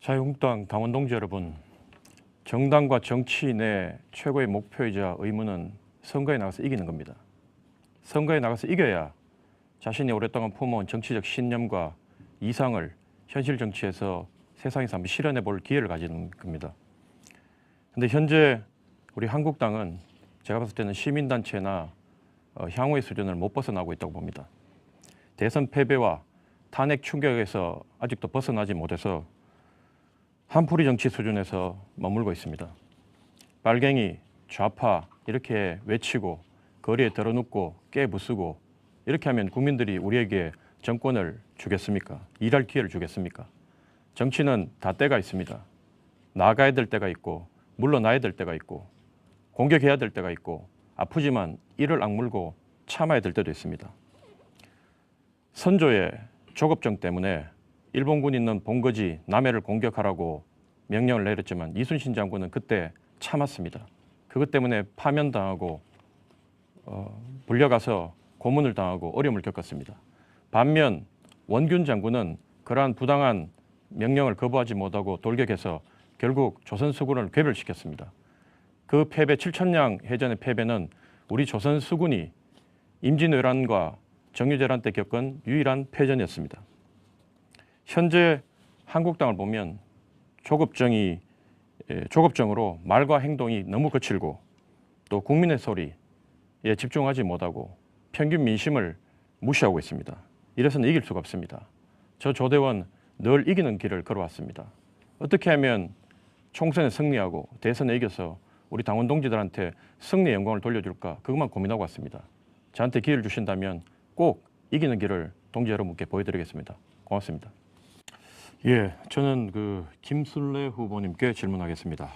자유한국당 당원 동지 여러분, 정당과 정치인의 최고의 목표이자 의무는 선거에 나가서 이기는 겁니다. 선거에 나가서 이겨야 자신이 오랫동안 품어온 정치적 신념과 이상을 현실 정치에서 세상에서 한번 실현해 볼 기회를 가지는 겁니다. 근데 현재 우리 한국당은 제가 봤을 때는 시민단체나 향후의 수준을 못 벗어나고 있다고 봅니다. 대선 패배와 탄핵 충격에서 아직도 벗어나지 못해서 한풀이 정치 수준에서 머물고 있습니다. 빨갱이, 좌파 이렇게 외치고 거리에 들어눕고 깨부수고 이렇게 하면 국민들이 우리에게 정권을 주겠습니까? 일할 기회를 주겠습니까? 정치는 다 때가 있습니다. 나가야 될 때가 있고 물러나야 될 때가 있고 공격해야 될 때가 있고 아프지만 이를 악물고 참아야 될 때도 있습니다. 선조의 조급증 때문에 일본군이 있는 본거지 남해를 공격하라고 명령을 내렸지만 이순신 장군은 그때 참았습니다. 그것 때문에 파면당하고 불려가서 고문을 당하고 어려움을 겪었습니다. 반면 원균 장군은 그러한 부당한 명령을 거부하지 못하고 돌격해서 결국 조선 수군을 괴멸시켰습니다. 그 패배, 칠천량 해전의 패배는 우리 조선 수군이 임진왜란과 정유재란 때 겪은 유일한 패전이었습니다. 현재 한국당을 보면 조급증으로 말과 행동이 너무 거칠고 또 국민의 소리에 집중하지 못하고 평균 민심을 무시하고 있습니다. 이래서는 이길 수가 없습니다. 저 조대원 늘 이기는 길을 걸어왔습니다. 어떻게 하면 총선에 승리하고 대선에 이겨서 우리 당원 동지들한테 승리의 영광을 돌려줄까 그것만 고민하고 왔습니다. 저한테 기회를 주신다면 꼭 이기는 길을 동지 여러분께 보여드리겠습니다. 고맙습니다. 예, 저는 김순례 후보님께 질문하겠습니다.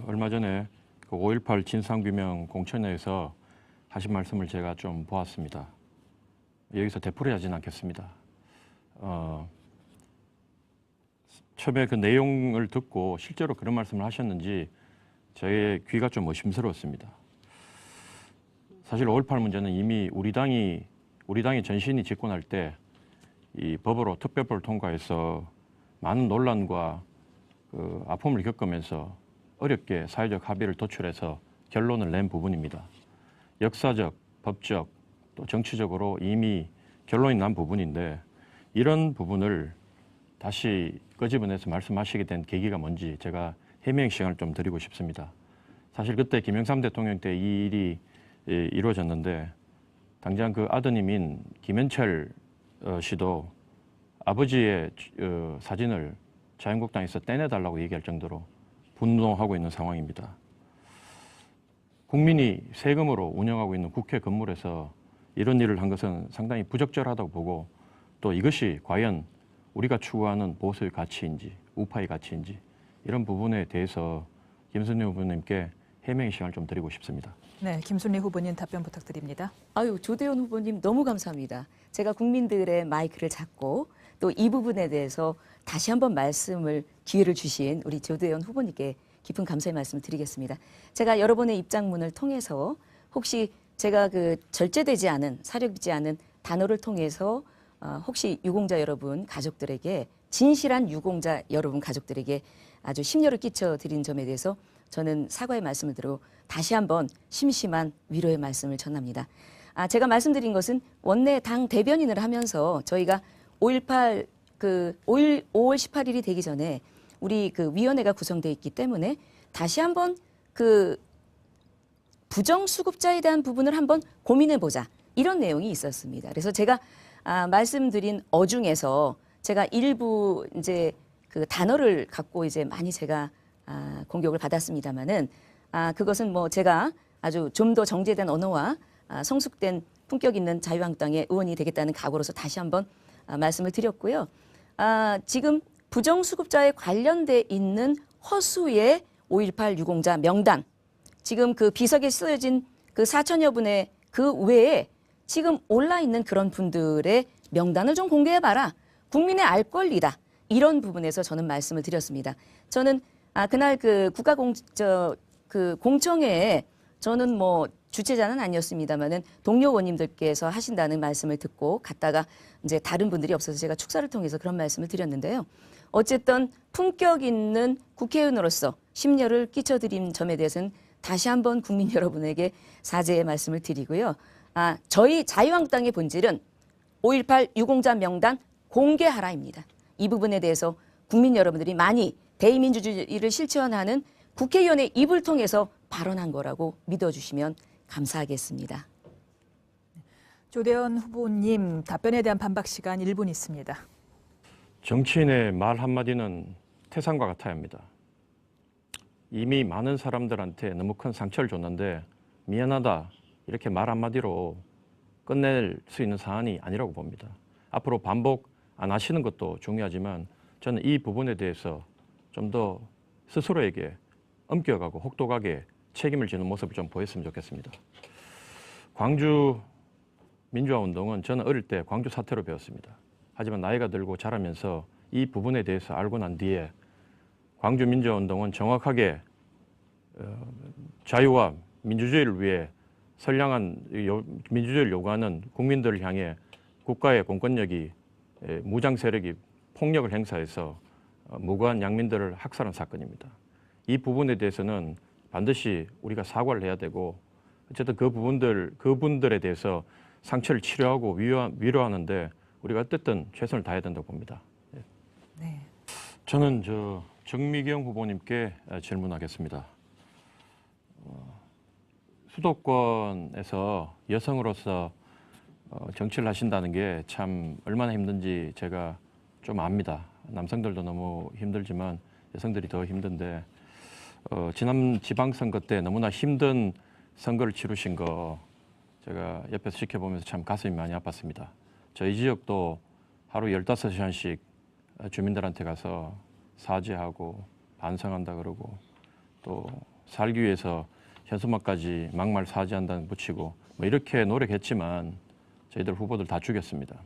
얼마 전에 5.18 진상규명 공천회에서 하신 말씀을 제가 좀 보았습니다. 여기서 되풀이하지는 않겠습니다. 처음에 그 내용을 듣고 실제로 그런 말씀을 하셨는지 저의 귀가 좀 의심스러웠습니다. 사실 5.18 문제는 이미 우리 당이 전신이 집권할 때 이 법으로 특별법을 통과해서 많은 논란과 아픔을 겪으면서 어렵게 사회적 합의를 도출해서 결론을 낸 부분입니다. 역사적, 법적, 또 정치적으로 이미 결론이 난 부분인데 이런 부분을 다시 끄집어내서 말씀하시게 된 계기가 뭔지 제가 해명 시간을 좀 드리고 싶습니다. 사실 그때 김영삼 대통령 때 이 일이 이루어졌는데 당장 그 아드님인 김현철 씨도 아버지의 사진을 자유한국당에서 떼내달라고 얘기할 정도로 분노하고 있는 상황입니다. 국민이 세금으로 운영하고 있는 국회 건물에서 이런 일을 한 것은 상당히 부적절하다고 보고 또 이것이 과연 우리가 추구하는 보수의 가치인지 우파의 가치인지 이런 부분에 대해서 김순례 후보님께 해명의 시간을 좀 드리고 싶습니다. 네, 김순례 후보님 답변 부탁드립니다. 조대원 후보님 너무 감사합니다. 제가 국민들의 마이크를 잡고 또 이 부분에 대해서 다시 한번 기회를 주신 우리 조대원 후보님께 깊은 감사의 말씀을 드리겠습니다. 제가 여러분의 입장문을 통해서 혹시 제가 절제되지 않은 사려지지 않은 단어를 통해서 혹시 유공자 여러분 가족들에게 진실한 유공자 여러분 가족들에게 아주 심려를 끼쳐드린 점에 대해서 저는 사과의 말씀을 드리고 다시 한번 심심한 위로의 말씀을 전합니다. 제가 말씀드린 것은 원내 당 대변인을 하면서 저희가 5.18 5월 18일이 되기 전에 우리 위원회가 구성되어 있기 때문에 다시 한번 부정수급자에 대한 부분을 한번 고민해보자 이런 내용이 있었습니다. 그래서 제가 말씀드린 어중에서 제가 일부 이제 단어를 갖고 이제 많이 제가 공격을 받았습니다만은 그것은 제가 아주 좀 더 정제된 언어와 성숙된 품격 있는 자유한국당의 의원이 되겠다는 각오로서 다시 한번 말씀을 드렸고요. 지금 부정수급자에 관련돼 있는 허수의 5.18 유공자 명단, 지금 비석에 쓰여진 4천여 분의 외에 지금 올라 있는 그런 분들의 명단을 좀 공개해봐라. 국민의 알 권리다. 이런 부분에서 저는 말씀을 드렸습니다. 저는 그날 공청회에 저는 주최자는 아니었습니다만은 동료 의원님들께서 하신다는 말씀을 듣고 갔다가 이제 다른 분들이 없어서 제가 축사를 통해서 그런 말씀을 드렸는데요. 어쨌든 품격 있는 국회의원으로서 심려를 끼쳐드린 점에 대해서는 다시 한번 국민 여러분에게 사죄의 말씀을 드리고요. 저희 자유한국당의 본질은 5.18 유공자 명단 공개하라입니다. 이 부분에 대해서 국민 여러분들이 많이 대의민주주의를 실천하는 국회의원의 입을 통해서 발언한 거라고 믿어주시면 감사하겠습니다. 조대현 후보님 답변에 대한 반박 시간 1분 있습니다. 정치인의 말 한마디는 태산과 같아야 합니다. 이미 많은 사람들한테 너무 큰 상처를 줬는데 미안하다 이렇게 말 한마디로 끝낼 수 있는 사안이 아니라고 봅니다. 앞으로 반복 안 하시는 것도 중요하지만 저는 이 부분에 대해서 좀 더 스스로에게 엄격하고 혹독하게 책임을 지는 모습을 좀 보였으면 좋겠습니다. 광주 민주화운동은 저는 어릴 때 광주 사태로 배웠습니다. 하지만 나이가 들고 자라면서 이 부분에 대해서 알고 난 뒤에 광주 민주화운동은 정확하게 자유와 민주주의를 위해 선량한 민주주의를 요구하는 국민들을 향해 국가의 공권력이 무장 세력이 폭력을 행사해서 무고한 양민들을 학살한 사건입니다. 이 부분에 대해서는 반드시 우리가 사과를 해야 되고 어쨌든 그분들에 대해서 상처를 치료하고 위로하는데 우리가 어쨌든 최선을 다해야 된다고 봅니다. 네. 저는 정미경 후보님께 질문하겠습니다. 수도권에서 여성으로서 정치를 하신다는 게 참 얼마나 힘든지 제가 좀 압니다. 남성들도 너무 힘들지만 여성들이 더 힘든데 지난 지방선거 때 너무나 힘든 선거를 치르신 거 제가 옆에서 지켜보면서 참 가슴이 많이 아팠습니다. 저희 지역도 하루 15시간씩 주민들한테 가서 사죄하고 반성한다 그러고 또 살기 위해서 현수막까지 막말 사죄한다는 붙이고 뭐 이렇게 노력했지만 저희들 후보들 다 죽였습니다.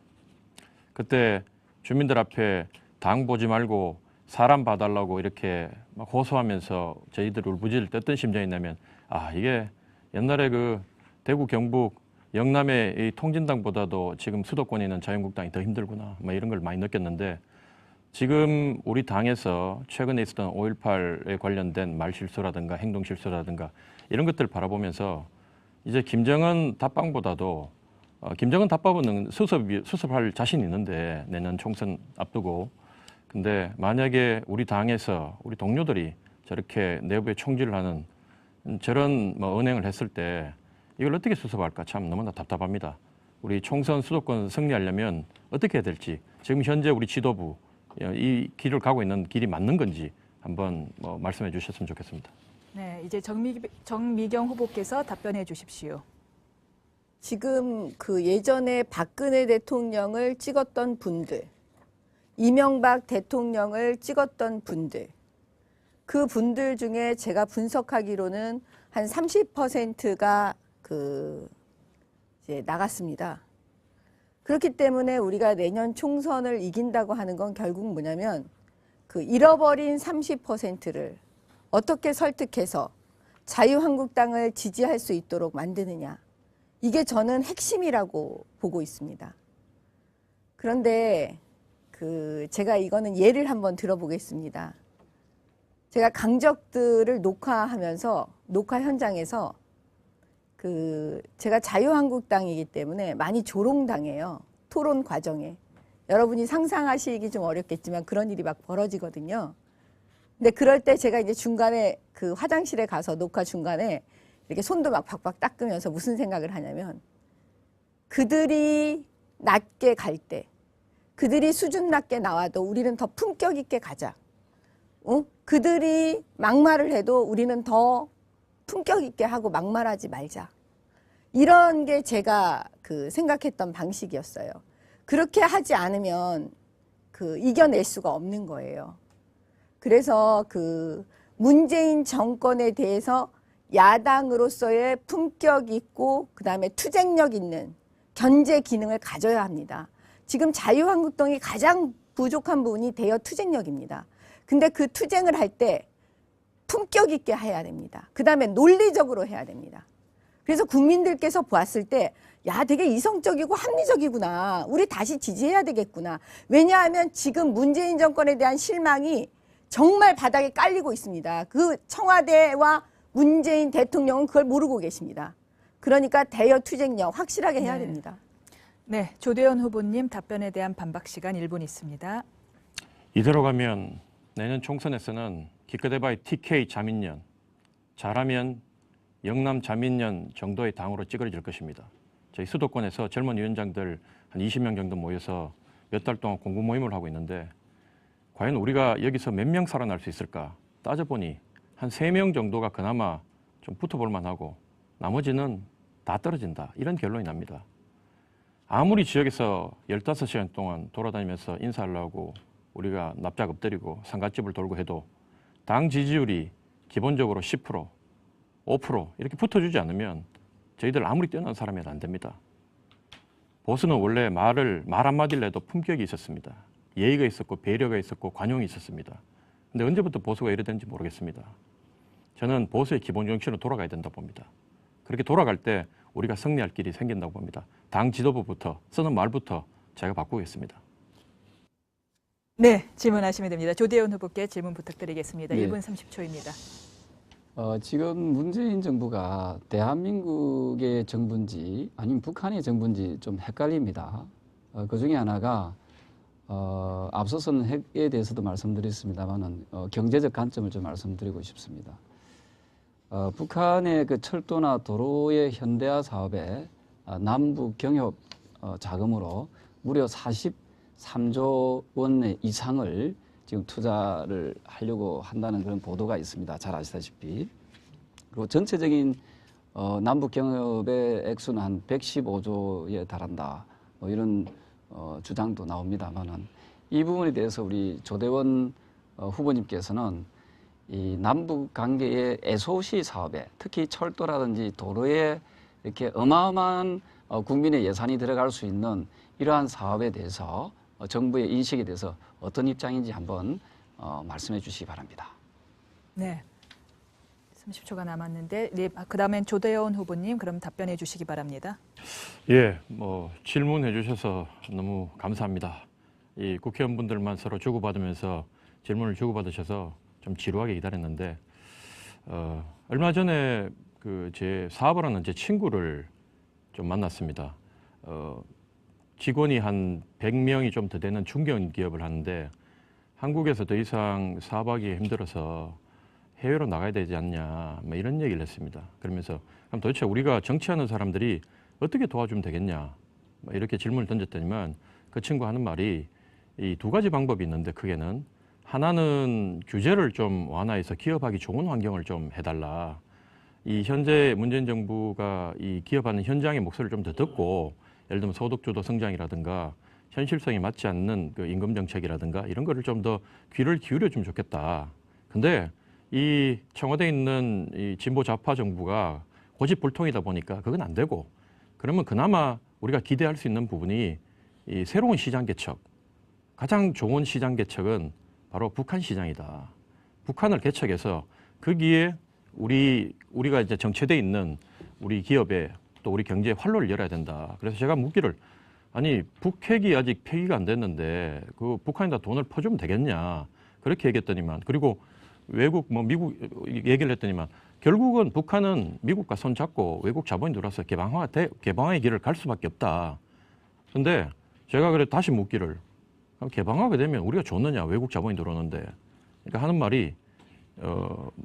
그때 주민들 앞에 당 보지 말고 사람 봐달라고 이렇게 막 호소하면서 저희들 울부짖을 때 어떤 심정이냐면 이게 옛날에 그 대구 경북 영남의 이 통진당보다도 지금 수도권에 있는 자유한국당이 더 힘들구나 뭐 이런 걸 많이 느꼈는데 지금 우리 당에서 최근에 있었던 5.18에 관련된 말실수라든가 행동실수라든가 이런 것들을 바라보면서 이제 김정은 답방보다도 김정은 답방은 수습할 자신이 있는데 내년 총선 앞두고 근데 만약에 우리 당에서 우리 동료들이 저렇게 내부에 총질을 하는 저런 언행을 했을 때 이걸 어떻게 수습할까 참 너무나 답답합니다. 우리 총선 수도권 승리하려면 어떻게 해야 될지 지금 현재 우리 지도부 이 길을 가고 있는 길이 맞는 건지 한번 말씀해 주셨으면 좋겠습니다. 네, 이제 정미경 후보께서 답변해 주십시오. 지금 그 예전에 박근혜 대통령을 찍었던 분들, 이명박 대통령을 찍었던 분들, 그 분들 중에 제가 분석하기로는 한 30%가 이제 나갔습니다. 그렇기 때문에 우리가 내년 총선을 이긴다고 하는 건 결국 뭐냐면 그 잃어버린 30%를 어떻게 설득해서 자유한국당을 지지할 수 있도록 만드느냐. 이게 저는 핵심이라고 보고 있습니다. 그런데 제가 이거는 예를 한번 들어보겠습니다. 제가 강적들을 녹화하면서 녹화 현장에서 제가 자유한국당이기 때문에 많이 조롱당해요. 토론 과정에. 여러분이 상상하시기 좀 어렵겠지만 그런 일이 막 벌어지거든요. 근데 그럴 때 제가 이제 중간에 그 화장실에 가서 녹화 중간에 이렇게 손도 막 박박 닦으면서 무슨 생각을 하냐면 그들이 낮게 갈 때, 그들이 수준 낮게 나와도 우리는 더 품격 있게 가자. 그들이 막말을 해도 우리는 더 품격 있게 하고 막말하지 말자. 이런 게 제가 생각했던 방식이었어요. 그렇게 하지 않으면 이겨낼 수가 없는 거예요. 그래서 문재인 정권에 대해서 야당으로서의 품격 있고 그다음에 투쟁력 있는 견제 기능을 가져야 합니다. 지금 자유한국당이 가장 부족한 부분이 대여 투쟁력입니다. 근데 그 투쟁을 할 때 품격 있게 해야 됩니다. 그다음에 논리적으로 해야 됩니다. 그래서 국민들께서 보았을 때, 야, 되게 이성적이고 합리적이구나. 우리 다시 지지해야 되겠구나. 왜냐하면 지금 문재인 정권에 대한 실망이 정말 바닥에 깔리고 있습니다. 그 청와대와 문재인 대통령은 그걸 모르고 계십니다. 그러니까 대여 투쟁력 확실하게 해야 됩니다. 네, 조대현 후보님 답변에 대한 반박 시간 1분 있습니다. 이대로 가면 내년 총선에서는 기껏해봐야 TK 자민련, 잘하면 영남 자민련 정도의 당으로 찌그러질 것입니다. 저희 수도권에서 젊은 위원장들 한 20명 정도 모여서 몇 달 동안 공부 모임을 하고 있는데 과연 우리가 여기서 몇 명 살아날 수 있을까? 따져보니 한 3명 정도가 그나마 좀 붙어볼 만하고 나머지는 다 떨어진다. 이런 결론이 납니다. 아무리 지역에서 15시간 동안 돌아다니면서 인사하려고 우리가 납작 엎드리고 상갓집을 돌고 해도 당 지지율이 기본적으로 10%, 5% 이렇게 붙어주지 않으면 저희들 아무리 뛰어난 사람이라도 안 됩니다. 보수는 원래 말 한마디를 해도 품격이 있었습니다. 예의가 있었고 배려가 있었고 관용이 있었습니다. 근데 언제부터 보수가 이래 된지 모르겠습니다. 저는 보수의 기본 정신으로 돌아가야 된다고 봅니다. 그렇게 돌아갈 때 우리가 승리할 길이 생긴다고 봅니다. 당 지도부부터 쓰는 말부터 제가 바꾸겠습니다. 네, 질문하시면 됩니다. 조대현 후보께 질문 부탁드리겠습니다. 네. 1분 30초입니다. 지금 문재인 정부가 대한민국의 정부인지 아니면 북한의 정부인지 좀 헷갈립니다. 그 중에 하나가 앞서서는 핵에 대해서도 말씀드렸습니다만은 경제적 관점을 좀 말씀드리고 싶습니다. 북한의 그 철도나 도로의 현대화 사업에 남북 경협 자금으로 무려 43조 원 이상을 지금 투자를 하려고 한다는 그런 보도가 있습니다. 잘 아시다시피. 그리고 전체적인 남북 경협의 액수는 한 115조에 달한다. 뭐 이런 주장도 나옵니다만은 이 부분에 대해서 우리 조대원 후보님께서는 이 남북 관계의 SOC 사업에 특히 철도라든지 도로에 이렇게 어마어마한 국민의 예산이 들어갈 수 있는 이러한 사업에 대해서 정부의 인식에 대해서 어떤 입장인지 한번 말씀해 주시기 바랍니다. 네, 30초가 남았는데 네, 그다음엔 조대현 후보님 그럼 답변해 주시기 바랍니다. 예, 뭐 질문해 주셔서 너무 감사합니다. 이 국회의원분들만 서로 주고받으면서 질문을 주고받으셔서 좀 지루하게 기다렸는데 얼마 전에 그 제 사업을 하는 제 친구를 좀 만났습니다. 직원이 한 100명이 좀 더 되는 중견기업을 하는데 한국에서 더 이상 사업하기 힘들어서 해외로 나가야 되지 않냐 뭐 이런 얘기를 했습니다. 그러면서 그럼 도대체 우리가 정치하는 사람들이 어떻게 도와주면 되겠냐 뭐 이렇게 질문을 던졌더니만 그 친구 하는 말이 이 두 가지 방법이 있는데 크게는 하나는 규제를 좀 완화해서 기업하기 좋은 환경을 좀 해달라. 이 현재 문재인 정부가 이 기업하는 현장의 목소리를 좀 더 듣고 예를 들면 소득주도 성장이라든가 현실성이 맞지 않는 그 임금 정책이라든가 이런 거를 좀 더 귀를 기울여 주면 좋겠다. 근데 이 청와대에 있는 이 진보 좌파 정부가 고집불통이다 보니까 그건 안 되고 그러면 그나마 우리가 기대할 수 있는 부분이 이 새로운 시장 개척. 가장 좋은 시장 개척은 바로 북한 시장이다. 북한을 개척해서 거기에 우리가 이제 정체돼 있는 우리 기업에 또 우리 경제에 활로를 열어야 된다. 그래서 제가 묻기를 아니 북핵이 아직 폐기가 안 됐는데 그 북한에다 돈을 퍼주면 되겠냐 그렇게 얘기했더니만 그리고 외국 뭐 미국 얘기를 했더니만 결국은 북한은 미국과 손잡고 외국 자본이 들어와서 개방화의 길을 갈 수밖에 없다. 근데 제가 그래 다시 묻기를 그럼 개방하게 되면 우리가 좋느냐 외국 자본이 들어오는데 그러니까 하는 말이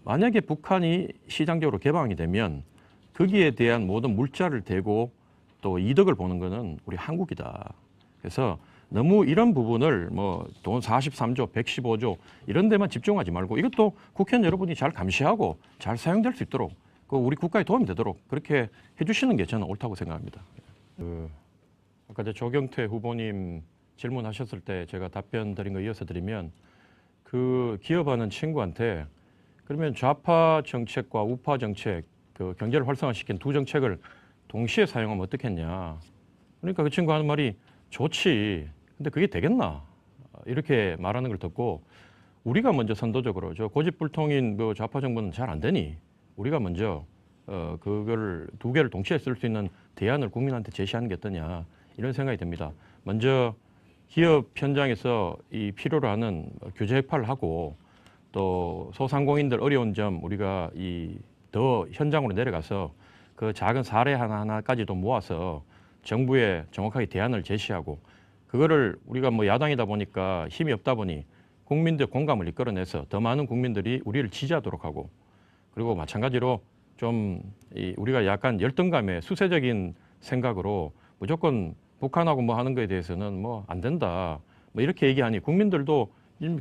만약에 북한이 시장적으로 개방이 되면 거기에 대한 모든 물자를 대고 또 이득을 보는 거는 우리 한국이다. 그래서 너무 이런 부분을 뭐 돈 43조, 115조 이런 데만 집중하지 말고 이것도 국회의원 여러분이 잘 감시하고 잘 사용될 수 있도록 우리 국가에 도움이 되도록 그렇게 해주시는 게 저는 옳다고 생각합니다. 아까 조경태 후보님 질문하셨을 때 제가 답변 드린 거 이어서 드리면 그 기업하는 친구한테 그러면 좌파 정책과 우파 정책 그 경제를 활성화시킨 두 정책을 동시에 사용하면 어떻겠냐. 그러니까 그 친구 하는 말이 좋지. 근데 그게 되겠나. 이렇게 말하는 걸 듣고 우리가 먼저 선도적으로 저 고집불통인 그 좌파 정부는 잘 안 되니 우리가 먼저 그걸 두 개를 동시에 쓸 수 있는 대안을 국민한테 제시하는 게 어떠냐 이런 생각이 듭니다. 먼저 기업 현장에서 이 필요로 하는 규제 획파를 하고 또 소상공인들 어려운 점 우리가 이 더 현장으로 내려가서 그 작은 사례 하나하나까지도 모아서 정부에 정확하게 대안을 제시하고 그거를 우리가 뭐 야당이다 보니까 힘이 없다 보니 국민들 공감을 이끌어내서 더 많은 국민들이 우리를 지지하도록 하고 그리고 마찬가지로 좀 우리가 약간 열등감에 수세적인 생각으로 무조건 북한하고 뭐 하는 거에 대해서는 뭐 안 된다 뭐 이렇게 얘기하니 국민들도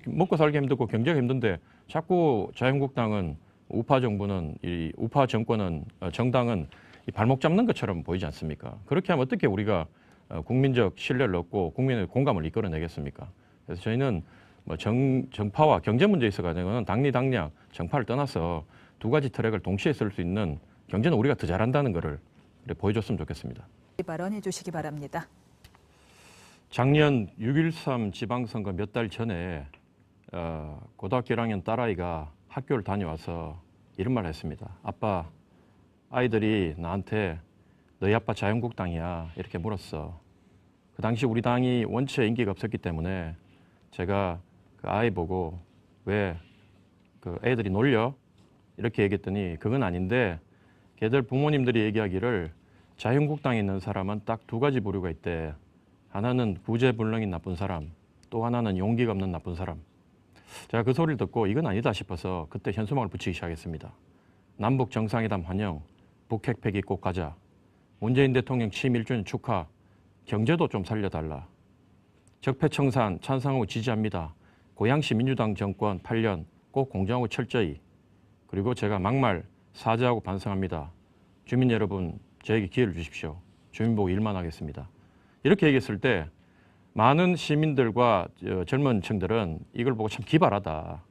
먹고 살기 힘들고 경제가 힘든데 자꾸 자유한국당은 우파 정부는 이 우파 정권은 정당은 이 발목 잡는 것처럼 보이지 않습니까? 그렇게 하면 어떻게 우리가 국민적 신뢰를 얻고 국민의 공감을 이끌어내겠습니까? 그래서 저희는 뭐 정파와 경제 문제에 있어가지고는 당리당략 정파를 떠나서 두 가지 트랙을 동시에 쓸 수 있는 경제는 우리가 더 잘한다는 것을 보여줬으면 좋겠습니다. 발언해 주시기 바랍니다. 작년 6.13 지방선거 몇 달 전에 고등학교 1학년 딸아이가 학교를 다녀와서 이런 말을 했습니다. 아빠, 아이들이 나한테 너희 아빠 자유한국당이야 이렇게 물었어. 그 당시 우리 당이 원체 인기가 없었기 때문에 제가 그 아이 보고 왜 그 애들이 놀려? 이렇게 얘기했더니 그건 아닌데 걔들 부모님들이 얘기하기를 자유한국당에 있는 사람은 딱 두 가지 부류가 있대. 하나는 구제불능인 나쁜 사람, 또 하나는 용기가 없는 나쁜 사람. 제가 그 소리를 듣고 이건 아니다 싶어서 그때 현수막을 붙이기 시작했습니다. 남북 정상회담 환영, 북핵 폐기 꼭 가자. 문재인 대통령 취임 1주년 축하, 경제도 좀 살려달라. 적폐청산 찬성하고 지지합니다. 고양시 민주당 정권 8년 꼭 공정하고 철저히. 그리고 제가 막말 사죄하고 반성합니다. 주민 여러분, 저에게 기회를 주십시오. 주민 보고 일만 하겠습니다. 이렇게 얘기했을 때 많은 시민들과 젊은 층들은 이걸 보고 참 기발하다.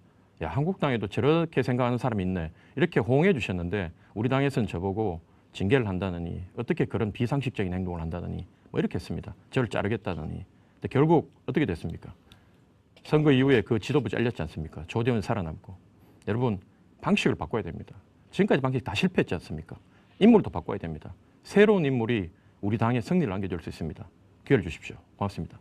야, 한국당에도 저렇게 생각하는 사람이 있네. 이렇게 호응해 주셨는데 우리 당에서는 저보고 징계를 한다느니 어떻게 그런 비상식적인 행동을 한다느니 뭐 이렇게 했습니다. 저를 자르겠다느니. 근데 결국 어떻게 됐습니까? 선거 이후에 그 지도부 잘렸지 않습니까? 조대원 살아남고. 여러분, 방식을 바꿔야 됩니다. 지금까지 방식 다 실패했지 않습니까? 인물도 바꿔야 됩니다. 새로운 인물이 우리 당에 승리를 안겨줄 수 있습니다. 기회를 주십시오. 고맙습니다.